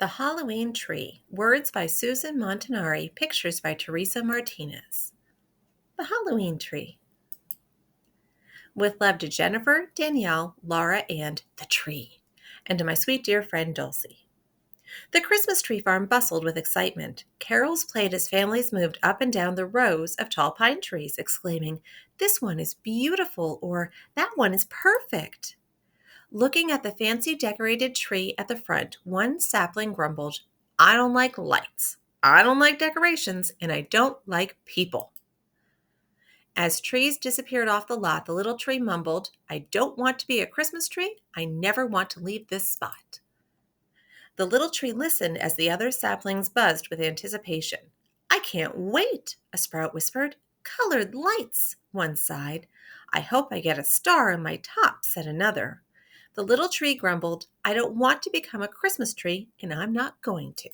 The Halloween Tree. Words by Susan Montanari. Pictures by Teresa Martinez. The Halloween Tree. With love to Jennifer, Danielle, Laura, and the tree. And to my sweet dear friend Dulcie. The Christmas tree farm bustled with excitement. Carols played as families moved up and down the rows of tall pine trees, exclaiming, "This one is beautiful," or "That one is perfect." Looking at the fancy decorated tree at the front, one sapling grumbled, "I don't like lights, I don't like decorations, and I don't like people." As trees disappeared off the lot, the little tree mumbled, "I don't want to be a Christmas tree. I never want to leave this spot." The little tree listened as the other saplings buzzed with anticipation. "I can't wait," a sprout whispered. "Colored lights," one sighed. "I hope I get a star on my top," said another. The little tree grumbled, "I don't want to become a Christmas tree, and I'm not going to."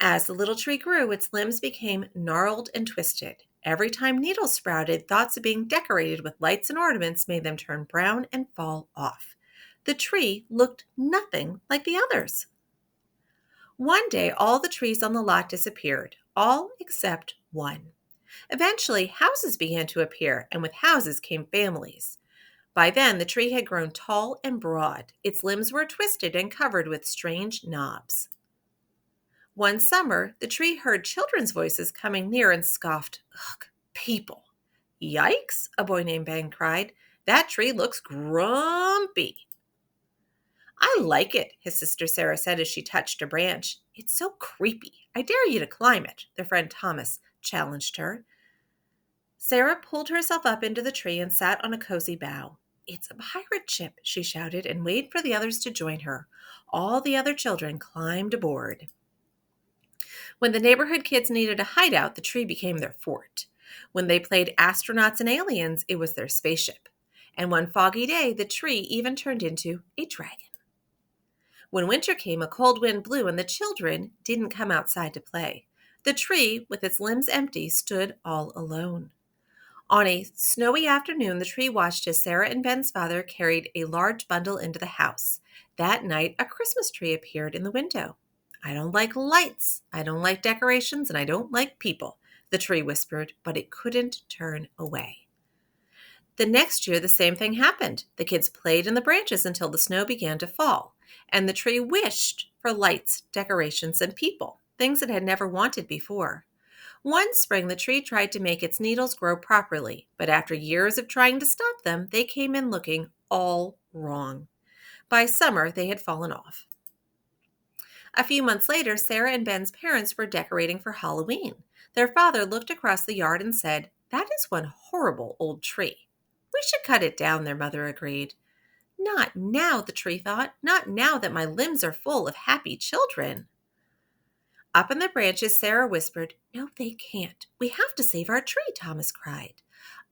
As the little tree grew, its limbs became gnarled and twisted. Every time needles sprouted, thoughts of being decorated with lights and ornaments made them turn brown and fall off. The tree looked nothing like the others. One day, all the trees on the lot disappeared, all except one. Eventually, houses began to appear, and with houses came families. By then, the tree had grown tall and broad. Its limbs were twisted and covered with strange knobs. One summer, the tree heard children's voices coming near and scoffed, "Ugh, people." "Yikes," a boy named Ben cried. "That tree looks grumpy." "I like it," his sister Sarah said as she touched a branch. "It's so creepy. I dare you to climb it," their friend Thomas challenged her. Sarah pulled herself up into the tree and sat on a cozy bough. "It's a pirate ship," she shouted, and waved for the others to join her. All the other children climbed aboard. When the neighborhood kids needed a hideout, the tree became their fort. When they played astronauts and aliens, it was their spaceship. And one foggy day, the tree even turned into a dragon. When winter came, a cold wind blew and the children didn't come outside to play. The tree, with its limbs empty, stood all alone. On a snowy afternoon, the tree watched as Sarah and Ben's father carried a large bundle into the house. That night, a Christmas tree appeared in the window. "I don't like lights, I don't like decorations, and I don't like people," the tree whispered, but it couldn't turn away. The next year, the same thing happened. The kids played in the branches until the snow began to fall, and the tree wished for lights, decorations, and people, things it had never wanted before. One spring, the tree tried to make its needles grow properly, but after years of trying to stop them, they came in looking all wrong. By summer, they had fallen off. A few months later, Sarah and Ben's parents were decorating for Halloween. Their father looked across the yard and said, "That is one horrible old tree." "We should cut it down," their mother agreed. "Not now," the tree thought. "Not now that my limbs are full of happy children." Up in the branches, Sarah whispered, "No, they can't. We have to save our tree," Thomas cried.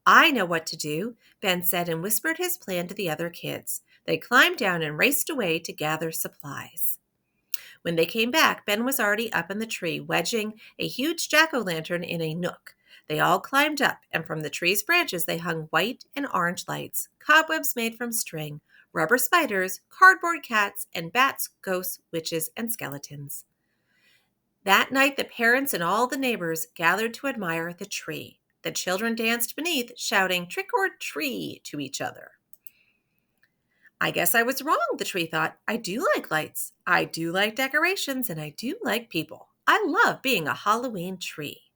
"I know what to do," Ben said and whispered his plan to the other kids. They climbed down and raced away to gather supplies. When they came back, Ben was already up in the tree, wedging a huge jack-o'-lantern in a nook. They all climbed up, and from the tree's branches they hung white and orange lights, cobwebs made from string, rubber spiders, cardboard cats, and bats, ghosts, witches, and skeletons. That night, the parents and all the neighbors gathered to admire the tree. The children danced beneath, shouting "trick or tree" to each other. "I guess I was wrong," the tree thought. "I do like lights, I do like decorations, and I do like people. I love being a Halloween tree."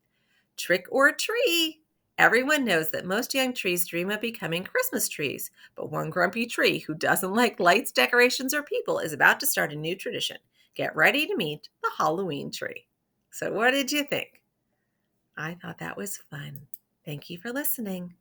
Trick or tree! Everyone knows that most young trees dream of becoming Christmas trees, but one grumpy tree who doesn't like lights, decorations, or people is about to start a new tradition. Get ready to meet the Halloween tree. So what did you think? I thought that was fun. Thank you for listening.